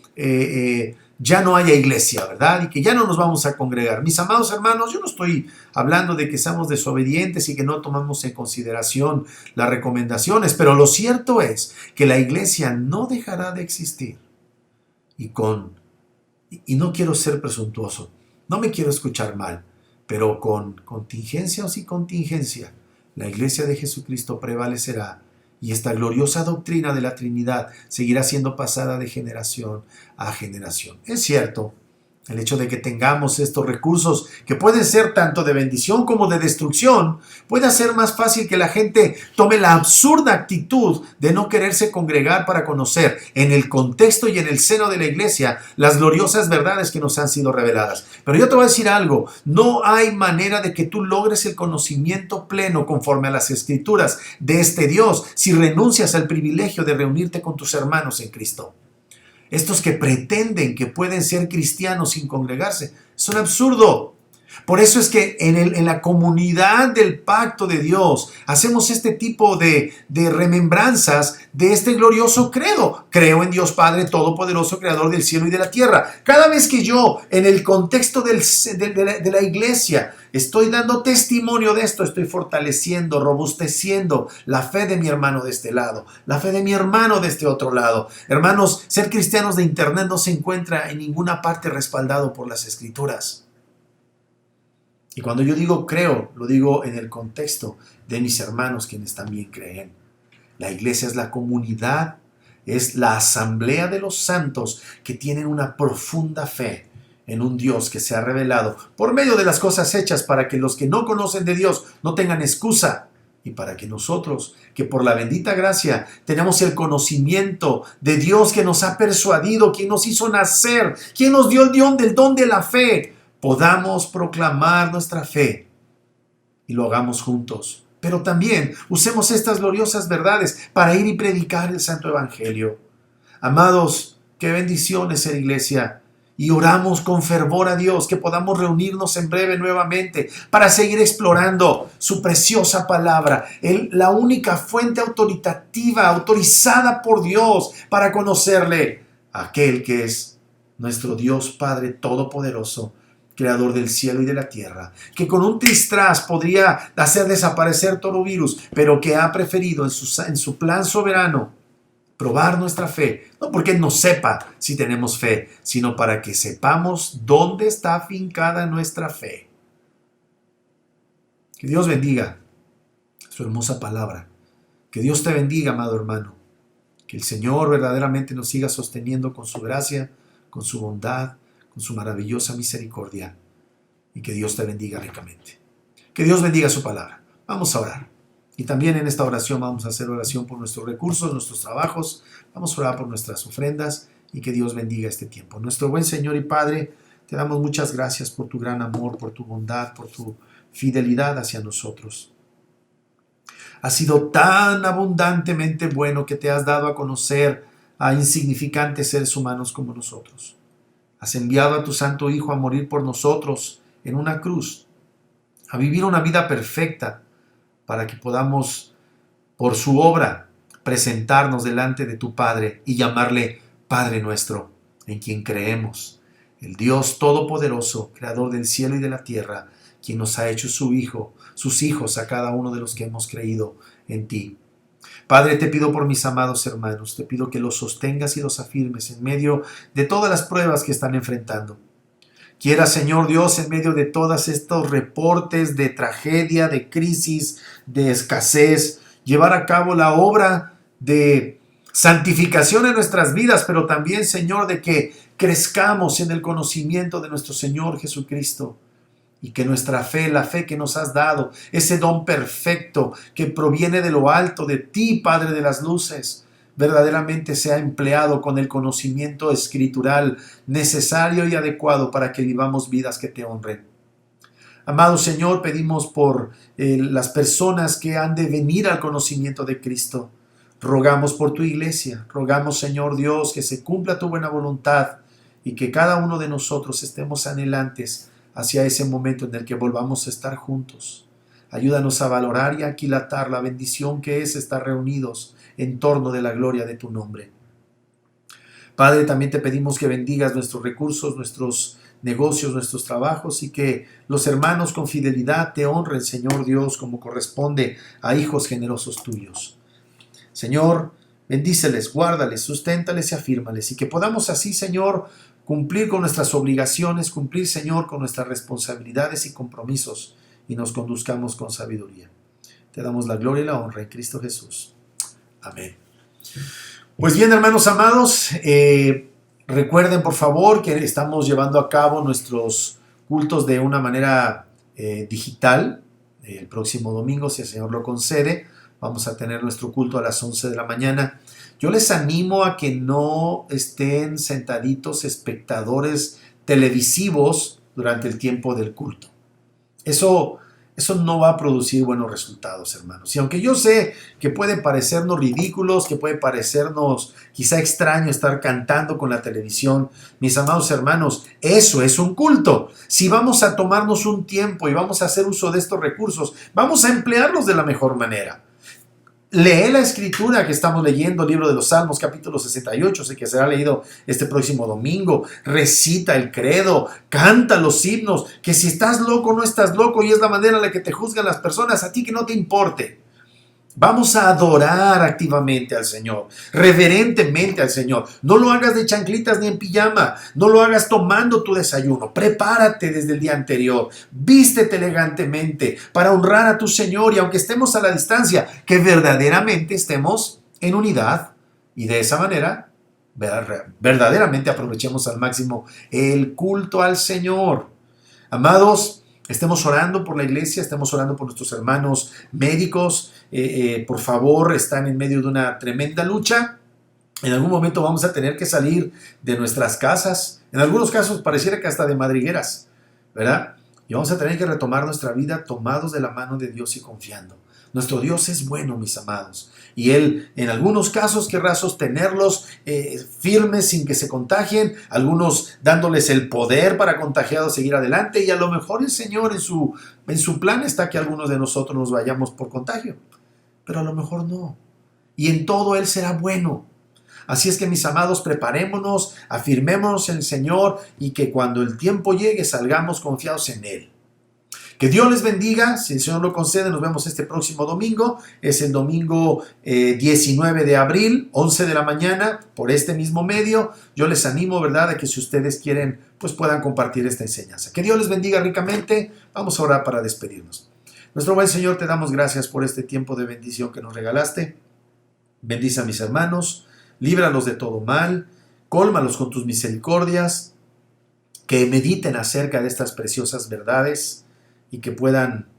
ya no haya iglesia, ¿verdad? Y que ya no nos vamos a congregar. Mis amados hermanos, yo no estoy hablando de que seamos desobedientes y que no tomamos en consideración las recomendaciones, pero lo cierto es que la iglesia no dejará de existir. Y no quiero ser presuntuoso, no me quiero escuchar mal, pero con contingencia o sin contingencia, la iglesia de Jesucristo prevalecerá y esta gloriosa doctrina de la Trinidad seguirá siendo pasada de generación a generación. Es cierto, el hecho de que tengamos estos recursos que pueden ser tanto de bendición como de destrucción, puede hacer más fácil que la gente tome la absurda actitud de no quererse congregar para conocer en el contexto y en el seno de la iglesia las gloriosas verdades que nos han sido reveladas. Pero yo te voy a decir algo, no hay manera de que tú logres el conocimiento pleno conforme a las escrituras de este Dios si renuncias al privilegio de reunirte con tus hermanos en Cristo. Estos que pretenden que pueden ser cristianos sin congregarse, es un absurdo. Por eso es que en la comunidad del pacto de Dios hacemos este tipo de remembranzas de este glorioso credo. Creo en Dios Padre Todopoderoso, Creador del cielo y de la tierra. Cada vez que yo, en el contexto de la iglesia, estoy dando testimonio de esto, estoy fortaleciendo, robusteciendo la fe de mi hermano de este lado, la fe de mi hermano de este otro lado. Hermanos, ser cristianos de internet no se encuentra en ninguna parte respaldado por las escrituras. Y cuando yo digo creo, lo digo en el contexto de mis hermanos quienes también creen. La iglesia es la comunidad, es la asamblea de los santos que tienen una profunda fe en un Dios que se ha revelado por medio de las cosas hechas para que los que no conocen de Dios no tengan excusa y para que nosotros, que por la bendita gracia tenemos el conocimiento de Dios que nos ha persuadido, quien nos hizo nacer, quien nos dio el don de la fe, podamos proclamar nuestra fe y lo hagamos juntos. Pero también usemos estas gloriosas verdades para ir y predicar el Santo Evangelio. Amados, qué bendiciones ser iglesia. Y oramos con fervor a Dios que podamos reunirnos en breve nuevamente para seguir explorando su preciosa palabra, la única fuente autoritativa, autorizada por Dios para conocerle, aquel que es nuestro Dios Padre Todopoderoso, Creador del cielo y de la tierra, que con un tristraz podría hacer desaparecer todo virus, pero que ha preferido en su plan soberano probar nuestra fe, no porque nos sepa si tenemos fe, sino para que sepamos dónde está afincada nuestra fe. Que Dios bendiga su hermosa palabra. Que Dios te bendiga, amado hermano. Que el Señor verdaderamente nos siga sosteniendo con su gracia, con su bondad, con su maravillosa misericordia. Y que Dios te bendiga ricamente. Que Dios bendiga su palabra. Vamos a orar. Y también en esta oración vamos a hacer oración por nuestros recursos, nuestros trabajos. Vamos a orar por nuestras ofrendas y que Dios bendiga este tiempo. Nuestro buen Señor y Padre, te damos muchas gracias por tu gran amor, por tu bondad, por tu fidelidad hacia nosotros. Has sido tan abundantemente bueno que te has dado a conocer a insignificantes seres humanos como nosotros. Has enviado a tu Santo Hijo a morir por nosotros en una cruz, a vivir una vida perfecta, para que podamos, por su obra, presentarnos delante de tu Padre y llamarle Padre nuestro, en quien creemos, el Dios Todopoderoso, Creador del cielo y de la tierra, quien nos ha hecho sus hijos a cada uno de los que hemos creído en ti. Padre, te pido por mis amados hermanos, te pido que los sostengas y los afirmes en medio de todas las pruebas que están enfrentando. Quiera, Señor Dios, en medio de todos estos reportes de tragedia, de crisis, de escasez, llevar a cabo la obra de santificación en nuestras vidas, pero también, Señor, de que crezcamos en el conocimiento de nuestro Señor Jesucristo y que nuestra fe, la fe que nos has dado, ese don perfecto que proviene de lo alto, de ti, Padre de las luces, verdaderamente sea empleado con el conocimiento escritural necesario y adecuado para que vivamos vidas que te honren. Amado Señor, pedimos por las personas que han de venir al conocimiento de Cristo. Rogamos por tu iglesia, rogamos, Señor Dios, que se cumpla tu buena voluntad y que cada uno de nosotros estemos anhelantes hacia ese momento en el que volvamos a estar juntos. Ayúdanos a valorar y a aquilatar la bendición que es estar reunidos en torno de la gloria de tu nombre. Padre, también te pedimos que bendigas nuestros recursos, nuestros negocios, nuestros trabajos y que los hermanos con fidelidad te honren, Señor Dios, como corresponde a hijos generosos tuyos. Señor, bendíceles, guárdales, susténtales y afírmales y que podamos así, Señor, cumplir con nuestras obligaciones, cumplir, Señor, con nuestras responsabilidades y compromisos y nos conduzcamos con sabiduría. Te damos la gloria y la honra en Cristo Jesús. Amén. Pues bien, hermanos amados, recuerden por favor que estamos llevando a cabo nuestros cultos de una manera digital. El próximo domingo, si el Señor lo concede, vamos a tener nuestro culto a las 11 de la mañana. Yo les animo a que no estén sentaditos espectadores televisivos durante el tiempo del culto. Eso no va a producir buenos resultados, hermanos. Y aunque yo sé que puede parecernos ridículos, que puede parecernos quizá extraño estar cantando con la televisión, mis amados hermanos, eso es un culto. Si vamos a tomarnos un tiempo y vamos a hacer uso de estos recursos, vamos a emplearlos de la mejor manera. Lee la escritura que estamos leyendo, libro de los Salmos, capítulo 68, sé que será leído este próximo domingo. Recita el credo, canta los himnos, que si estás loco no estás loco y es la manera en la que te juzgan las personas, a ti que no te importe. Vamos a adorar activamente al Señor, reverentemente al Señor. No lo hagas de chanclitas ni en pijama, no lo hagas tomando tu desayuno. Prepárate desde el día anterior, vístete elegantemente para honrar a tu Señor y aunque estemos a la distancia, que verdaderamente estemos en unidad y de esa manera verdaderamente aprovechemos al máximo el culto al Señor. Amados, estemos orando por la iglesia, estemos orando por nuestros hermanos médicos. Por favor, están en medio de una tremenda lucha. En algún momento vamos a tener que salir de nuestras casas. En algunos casos pareciera que hasta de madrigueras, ¿verdad? Y vamos a tener que retomar nuestra vida tomados de la mano de Dios y confiando. Nuestro Dios es bueno, mis amados. Y Él, en algunos casos, querrá sostenerlos firmes sin que se contagien, algunos dándoles el poder para contagiados seguir adelante, y a lo mejor el Señor en su plan está que algunos de nosotros nos vayamos por contagio, pero a lo mejor no. Y en todo Él será bueno. Así es que, mis amados, preparémonos, afirmémonos en el Señor y que cuando el tiempo llegue salgamos confiados en Él. Que Dios les bendiga, si el Señor lo concede, nos vemos este próximo domingo, es el domingo 19 de abril, 11 de la mañana, por este mismo medio. Yo les animo, ¿verdad?, a que si ustedes quieren, pues puedan compartir esta enseñanza. Que Dios les bendiga ricamente. Vamos a orar para despedirnos. Nuestro buen Señor, te damos gracias por este tiempo de bendición que nos regalaste. Bendice a mis hermanos, líbralos de todo mal, cólmalos con tus misericordias, que mediten acerca de estas preciosas verdades y que puedan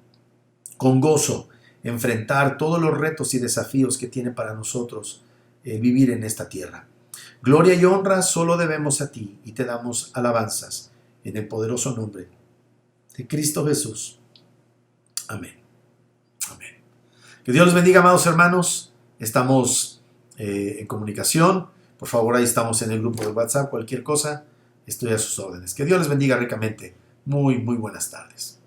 con gozo enfrentar todos los retos y desafíos que tiene para nosotros vivir en esta tierra. Gloria y honra solo debemos a ti y te damos alabanzas en el poderoso nombre de Cristo Jesús. Amén. Amén. Que Dios los bendiga, amados hermanos. Estamos en comunicación. Por favor, ahí estamos en el grupo de WhatsApp. Cualquier cosa, estoy a sus órdenes. Que Dios les bendiga ricamente. Muy, muy buenas tardes.